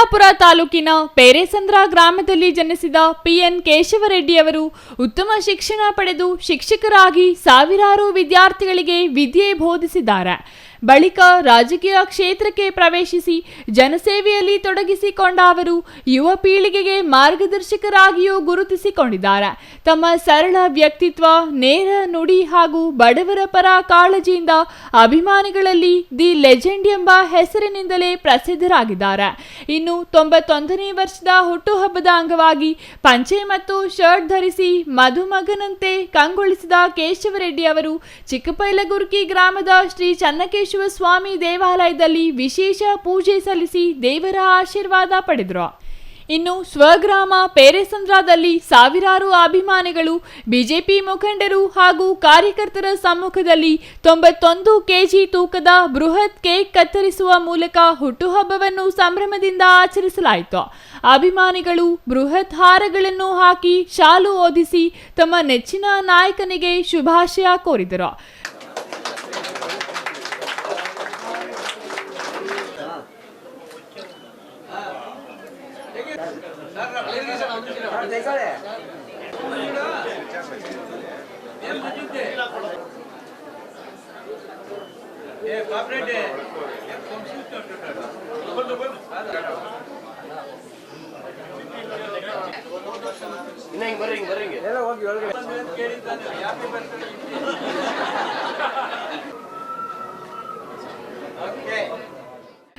ಚಿಕ್ಕಬಳ್ಳಾಪುರ ತಾಲೂಕಿನ ಪೇರೆಸಂದ್ರ ಗ್ರಾಮದಲ್ಲಿ ಜನಿಸಿದ ಪಿಎನ್ ಕೇಶವರೆಡ್ಡಿಯವರು ಉತ್ತಮ ಶಿಕ್ಷಣ ಪಡೆದು ಶಿಕ್ಷಕರಾಗಿ ಸಾವಿರಾರು ವಿದ್ಯಾರ್ಥಿಗಳಿಗೆ ವಿದ್ಯೆ ಬೋಧಿಸಿದ್ದಾರೆ. ಬಳಿಕ ರಾಜಕೀಯ ಕ್ಷೇತ್ರಕ್ಕೆ ಪ್ರವೇಶಿಸಿ ಜನಸೇವೆಯಲ್ಲಿ ತೊಡಗಿಸಿಕೊಂಡ ಅವರು ಯುವ ಪೀಳಿಗೆಗೆ ಮಾರ್ಗದರ್ಶಕರಾಗಿಯೂ ಗುರುತಿಸಿಕೊಂಡಿದ್ದಾರೆ. ತಮ್ಮ ಸರಳ ವ್ಯಕ್ತಿತ್ವ, ನೇರ ನುಡಿ ಹಾಗೂ ಬಡವರ ಪರ ಕಾಳಜಿಯಿಂದ ಅಭಿಮಾನಿಗಳಲ್ಲಿ ದಿ ಲೆಜೆಂಡ್ ಎಂಬ ಹೆಸರಿನಿಂದಲೇ ಪ್ರಸಿದ್ಧರಾಗಿದ್ದಾರೆ. ಇನ್ನು 91ನೇ ವರ್ಷದ ಹುಟ್ಟುಹಬ್ಬದ ಅಂಗವಾಗಿ ಪಂಚೆ ಮತ್ತು ಶರ್ಟ್ ಧರಿಸಿ ಮಧುಮಗನಂತೆ ಕಂಗೊಳಿಸಿದ ಕೇಶವರೆಡ್ಡಿ ಅವರು ಚಿಕ್ಕಪೈಲಗುರ್ಕಿ ಗ್ರಾಮದ ಶ್ರೀ ಚನ್ನಕೇಶವ ಸ್ವಾಮಿ ದೇವಾಲಯದಲ್ಲಿ ವಿಶೇಷ ಪೂಜೆ ಸಲ್ಲಿಸಿ ದೇವರ ಆಶೀರ್ವಾದ ಪಡೆದರು. ಇನ್ನು ಸ್ವಗ್ರಾಮ ಪೇರೆಸಂದ್ರದಲ್ಲಿ ಸಾವಿರಾರು ಅಭಿಮಾನಿಗಳು, ಬಿಜೆಪಿ ಮುಖಂಡರು ಹಾಗೂ ಕಾರ್ಯಕರ್ತರ ಸಮ್ಮುಖದಲ್ಲಿ 91 ಕೆಜಿ ತೂಕದ ಬೃಹತ್ ಕೇಕ್ ಕತ್ತರಿಸುವ ಮೂಲಕ ಹುಟ್ಟುಹಬ್ಬವನ್ನು ಸಂಭ್ರಮದಿಂದ ಆಚರಿಸಲಾಯಿತು. ಅಭಿಮಾನಿಗಳು ಬೃಹತ್ ಹಾರಗಳನ್ನು ಹಾಕಿ ಶಾಲು ಓದಿಸಿ ತಮ್ಮ ನೆಚ್ಚಿನ ನಾಯಕನಿಗೆ ಶುಭಾಶಯ ಕೋರಿದರು.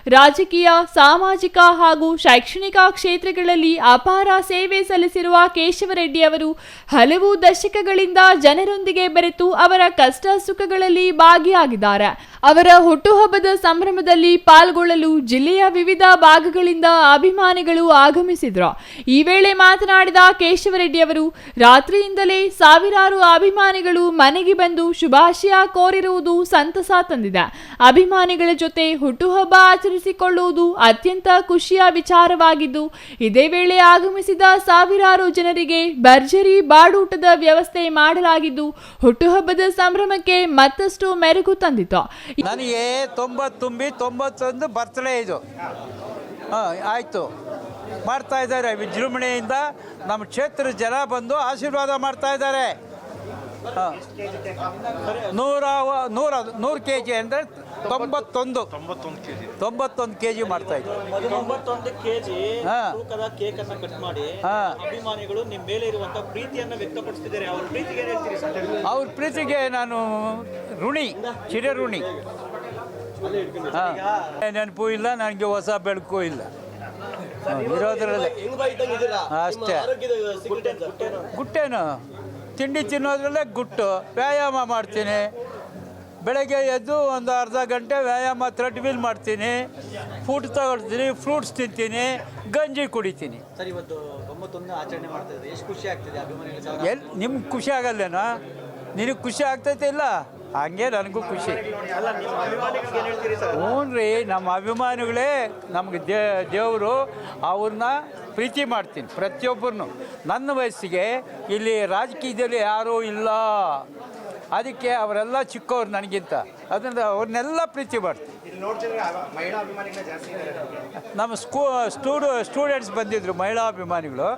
ರಾಜಕೀಯ, ಸಾಮಾಜಿಕ ಹಾಗೂ ಶೈಕ್ಷಣಿಕ ಕ್ಷೇತ್ರಗಳಲ್ಲಿ ಅಪಾರ ಸೇವೆ ಸಲ್ಲಿಸಿರುವ ಕೇಶವರೆಡ್ಡಿ ಅವರು ಹಲವು ದಶಕಗಳಿಂದ ಜನರೊಂದಿಗೆ ಬೆರೆತು ಅವರ ಕಷ್ಟ ಸುಖಗಳಲ್ಲಿ ಭಾಗಿಯಾಗಿದ್ದಾರೆ. ಅವರ ಹುಟ್ಟುಹಬ್ಬದ ಸಂಭ್ರಮದಲ್ಲಿ ಪಾಲ್ಗೊಳ್ಳಲು ಜಿಲ್ಲೆಯ ವಿವಿಧ ಭಾಗಗಳಿಂದ ಅಭಿಮಾನಿಗಳು ಆಗಮಿಸಿದ್ರು. ಈ ವೇಳೆ ಮಾತನಾಡಿದ ಕೇಶವರೆಡ್ಡಿ ಅವರು ರಾತ್ರಿಯಿಂದಲೇ ಸಾವಿರಾರು ಅಭಿಮಾನಿಗಳು ಮನೆಗೆ ಬಂದು ಶುಭಾಶಯ ಕೋರಿರುವುದು ಸಂತಸ ತಂದಿದೆ. ಅಭಿಮಾನಿಗಳ ಜೊತೆ ಹುಟ್ಟುಹಬ್ಬ ಆಚರಿಸಿಕೊಳ್ಳುವುದು ಅತ್ಯಂತ ಖುಷಿಯ ವಿಚಾರವಾಗಿದ್ದು, ಇದೇ ವೇಳೆ ಆಗಮಿಸಿದ ಸಾವಿರಾರು ಜನರಿಗೆ ಭರ್ಜರಿ ಬಾಡೂಟದ ವ್ಯವಸ್ಥೆ ಮಾಡಲಾಗಿದ್ದು ಹುಟ್ಟುಹಬ್ಬದ ಸಂಭ್ರಮಕ್ಕೆ ಮತ್ತಷ್ಟು ಮೆರುಗು ತಂದಿತು. ನನಗೆ 91 ಬರ್ತಡೇ ಇದು ಆಯಿತು. ಮಾಡ್ತಾ ಇದ್ದಾರೆ ವಿಜೃಂಭಣೆಯಿಂದ. ನಮ್ಮ ಕ್ಷೇತ್ರದ ಜನ ಬಂದು ಆಶೀರ್ವಾದ ಮಾಡ್ತಾ ಇದ್ದಾರೆ. 100 ಕೆಜಿ ಅಂದರೆ 91 ಕೆಜಿ ಮಾಡ್ತಾ ಇದ್ದಾರೆ. 91 ಕೆಜಿ ತೂಕದ ಕೇಕ್ ಅನ್ನು ಕಟ್ ಮಾಡಿ ಅಭಿಮಾನಿಗಳು ನಿಮ್ಮ ಮೇಲೆ ಇರುವಂತ ಪ್ರೀತಿಯನ್ನು ವ್ಯಕ್ತಪಡಿಸ್ತಿದ್ದಾರೆ. ಅವ್ರ ಪ್ರೀತಿಗೆ ಏನು ಹೇಳ್ತೀರಿ ಸರ್? ಅವ್ರ ಪ್ರೀತಿಗೆ ನಾನು ಋಣಿ, ಚಿರಋಣಿ. ನೆನಪು ಇಲ್ಲ ನನಗೆ, ಹೊಸ ಬೆಳಕು ಇಲ್ಲ ಇರೋದ್ರಲ್ಲೇ ಅಷ್ಟೇ. ಗುಟ್ಟೇನು ತಿಂಡಿ ತಿನ್ನೋದ್ರಲ್ಲೇ ಗುಟ್ಟು. ವ್ಯಾಯಾಮ ಮಾಡ್ತೀನಿ, ಬೆಳಗ್ಗೆ ಎದ್ದು ಒಂದು ಅರ್ಧ ಗಂಟೆ ವ್ಯಾಯಾಮ ಥ್ರೆಡ್ಮಿಲ್ ಮಾಡ್ತೀನಿ, ಫುಡ್ ತಗೊಳ್ತೀನಿ, ಫ್ರೂಟ್ಸ್ ತಿಂತೀನಿ, ಗಂಜಿ ಕುಡಿತೀನಿ. ಸರ್, ಇವತ್ತು 91 ಆಚರಣೆ ಮಾಡ್ತಾ ಇದ್ದಾರೆ, ಎಷ್ಟು ಖುಷಿ ಆಗ್ತಿದೆ ಅಭಿಮಾನಿಗಳು? ನಿಮ್ಗೆ ಖುಷಿ ಆಗಲ್ಲೇನೋ? ನಿನಗೆ ಖುಷಿ ಆಗ್ತೈತೆ ಇಲ್ಲ? ಹಂಗೆ ನನಗೂ ಖುಷಿ. ಹ್ಞೂ ರೀ, ನಮ್ಮ ಅಭಿಮಾನಿಗಳೇ ನಮಗೆ ದೇವರು. ಅವ್ರನ್ನ ಪ್ರೀತಿ ಮಾಡ್ತೀನಿ ಪ್ರತಿಯೊಬ್ಬರನ್ನು. ನನ್ನ ವಯಸ್ಸಿಗೆ ಇಲ್ಲಿ ರಾಜಕೀಯದಲ್ಲಿ ಯಾರೂ ಇಲ್ಲ, ಅದಕ್ಕೆ ಅವರೆಲ್ಲ ಚಿಕ್ಕವ್ರು ನನಗಿಂತ. ಅದರಿಂದ ಅವ್ರನ್ನೆಲ್ಲ ಪ್ರೀತಿ ಮಾಡ್ತೀನಿ. ನಮ್ಮ ಸ್ಟೂಡೆಂಟ್ಸ್ ಬಂದಿದ್ದರು, ಮಹಿಳಾ ಅಭಿಮಾನಿಗಳು,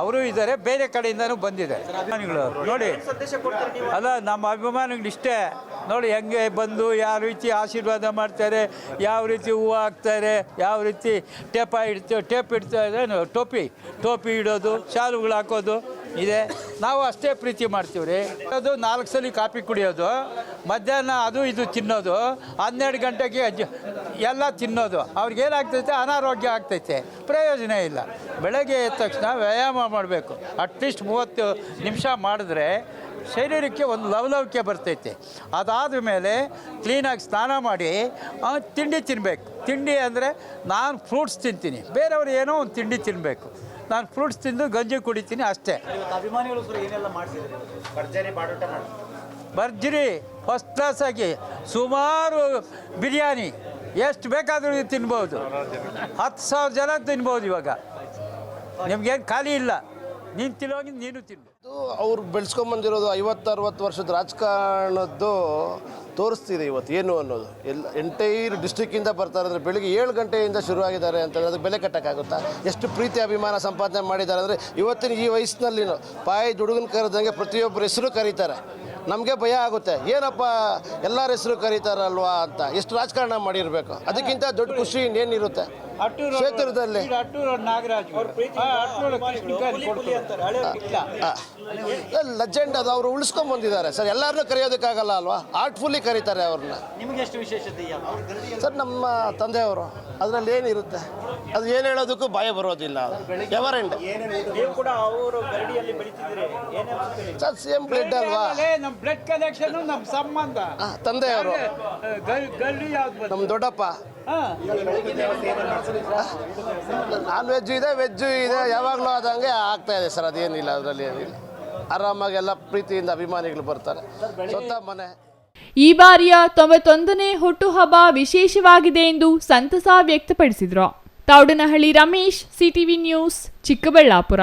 ಅವರು ಇದ್ದಾರೆ, ಬೇರೆ ಕಡೆಯಿಂದನೂ ಬಂದಿದ್ದಾರೆ ಅಭಿಮಾನಿಗಳು. ನೋಡಿ, ಅಲ್ಲ ನಮ್ಮ ಅಭಿಮಾನಿಗಳು ಇಷ್ಟೇ ನೋಡಿ, ಹೆಂಗೆ ಬಂದು ಯಾವ ರೀತಿ ಆಶೀರ್ವಾದ ಮಾಡ್ತಾರೆ, ಯಾವ ರೀತಿ ಹೂವು ಹಾಕ್ತಾರೆ, ಯಾವ ರೀತಿ ಟೇಪ್ ಇಡ್ತಾರೆ, ಟೋಪಿ ಇಡೋದು, ಶಾಲುಗಳು ಹಾಕೋದು ಇದೆ. ನಾವು ಅಷ್ಟೇ ಪ್ರೀತಿ ಮಾಡ್ತೀವಿ ರೀ. ಅದು 4 ಸಲ ಕಾಫಿ ಕುಡಿಯೋದು, ಮಧ್ಯಾಹ್ನ ಅದು ಇದು ತಿನ್ನೋದು, 12 ಗಂಟೆಗೆ ಎಲ್ಲ ತಿನ್ನೋದು. ಅವ್ರಿಗೇನಾಗ್ತೈತೆ? ಅನಾರೋಗ್ಯ ಆಗ್ತೈತೆ, ಪ್ರಯೋಜನ ಇಲ್ಲ. ಬೆಳಗ್ಗೆ ಎದ್ದ ತಕ್ಷಣ ವ್ಯಾಯಾಮ ಮಾಡಬೇಕು. ಅಟ್ಲೀಸ್ಟ್ 30 ನಿಮಿಷ ಮಾಡಿದ್ರೆ ಶರೀರಕ್ಕೆ ಒಂದು ಲವಲವಿಕೆ ಬರ್ತೈತೆ. ಅದಾದ ಮೇಲೆ ಕ್ಲೀನಾಗಿ ಸ್ನಾನ ಮಾಡಿ ತಿಂಡಿ ತಿನ್ನಬೇಕು. ತಿಂಡಿ ಅಂದರೆ ನಾನು ಫ್ರೂಟ್ಸ್ ತಿಂತೀನಿ, ಬೇರೆಯವರು ಏನೋ ಒಂದು ತಿಂಡಿ ತಿನ್ನಬೇಕು. ನಾನು ಫ್ರೂಟ್ಸ್ ತಿಂದು ಗಂಜಿ ಕುಡಿತೀನಿ ಅಷ್ಟೇ. ಅಭಿಮಾನಿಗಳು ಏನೆಲ್ಲ ಮಾಡ್ತಿದ್ದಾರೆ? ಭರ್ಜರಿ ಫಸ್ಟ್ ಕ್ಲಾಸಾಗಿ ಸುಮಾರು ಬಿರಿಯಾನಿ ಎಷ್ಟು ಬೇಕಾದರೂ ತಿನ್ಬೋದು. 10,000 ಜನ ತಿನ್ಬೋದು. ಇವಾಗ ನಿಮ್ಗೇನು ಖಾಲಿ ಇಲ್ಲ, ನೀನು ತಿನ್ನೋಗಿ ನೀನು ತಿನ್ನು. ಅವ್ರು ಬೆಳೆಸ್ಕೊಂಬಂದಿರೋದು 50-60 ವರ್ಷದ ರಾಜಕಾರಣದ್ದು ತೋರಿಸ್ತಿದೆ ಇವತ್ತು ಏನು ಅನ್ನೋದು. ಎಂಟೈರ್ ಡಿಸ್ಟ್ರಿಕ್ಕಿಂದ ಬರ್ತಾರೆ ಅಂದರೆ ಬೆಳಿಗ್ಗೆ 7 ಗಂಟೆಯಿಂದ ಶುರುವಾಗಿದ್ದಾರೆ ಅಂತಂದರೆ ಅದಕ್ಕೆ ಬೆಲೆ ಕಟ್ಟೋಕ್ಕಾಗುತ್ತಾ? ಎಷ್ಟು ಪ್ರೀತಿ ಅಭಿಮಾನ ಸಂಪಾದನೆ ಮಾಡಿದ್ದಾರೆ ಅಂದರೆ ಇವತ್ತಿನ ಈ ವಯಸ್ಸಿನಲ್ಲಿ ಪಾಯಿ ದುಡುಗನ ಕರೆದಂಗೆ ಪ್ರತಿಯೊಬ್ಬರ ಹೆಸರು ಕರೀತಾರೆ. ನಮಗೆ ಭಯ ಆಗುತ್ತೆ, ಏನಪ್ಪ ಎಲ್ಲರ ಹೆಸರು ಕರೀತಾರಲ್ವಾ ಅಂತ. ಎಷ್ಟು ರಾಜಕಾರಣ ಮಾಡಿರಬೇಕು, ಅದಕ್ಕಿಂತ ದೊಡ್ಡ ಖುಷಿ ಇನ್ನೇನಿರುತ್ತೆ ಕ್ಷೇತ್ರದಲ್ಲಿ. ಲೆಜೆಂಡ್ ಅದು, ಅವರು ಉಳಿಸ್ಕೊಂಡ್ಬಂದಿದ್ದಾರೆ ಸರ್. ಎಲ್ಲರನ್ನೂ ಕರೆಯೋದಕ್ಕಾಗಲ್ಲ ಅಲ್ವಾ, ಆರ್ಟ್ಫುಲ್ಲಿ ಕರೀತಾರೆ ಅವ್ರನ್ನ. ನಿಮಗೆ ಎಷ್ಟು ವಿಶೇಷತೆ ಸರ್ ನಮ್ಮ ತಂದೆಯವರು ಅದರಲ್ಲಿ ಏನಿರುತ್ತೆ ಅದು ಏನು ಹೇಳೋದಕ್ಕೂ ಭಯ ಬರೋದಿಲ್ಲ. Ever end. ನೀವು ಕೂಡ ಅವರು ಗರಡಿಯಲ್ಲಿ ಬೆಳೀತಿದ್ದೀರಿ, ಸರ್ ಸೇಮ್ ಬ್ಲಡ್ ಅಲ್ವಾ, ನಮ್ಮ ಬ್ಲಡ್ ಕನೆಕ್ಷನ್, ನಮ್ಮ ಸಂಬಂಧ. ತಂದೆಯವರು ನಮ್ಮ ದೊಡ್ಡಪ್ಪ. ನಾನ್ ವೆಜ್ಜು ಇದೆ, ವೆಜ್ಜು ಇದೆ, ಯಾವಾಗಲೂ ಆದಂಗೆ ಆಗ್ತಾ ಇದೆ ಸರ್. ಅದೇನಿಲ್ಲ, ಅದರಲ್ಲಿ ಏನಿಲ್ಲ. ಆರಾಮಾಗಿ ಎಲ್ಲ ಪ್ರೀತಿಯಿಂದ ಅಭಿಮಾನಿಗಳು ಬರ್ತಾರೆ. ಸ್ವಂತ ಮನೆ. ಈ ಬಾರಿಯ 91ನೇ ಹುಟ್ಟುಹಬ್ಬ ವಿಶೇಷವಾಗಿದೆ ಎಂದು ಸಂತಸ ವ್ಯಕ್ತಪಡಿಸಿದರು. Thoudanahalli Ramesh, CTV news, Chikkaballapur.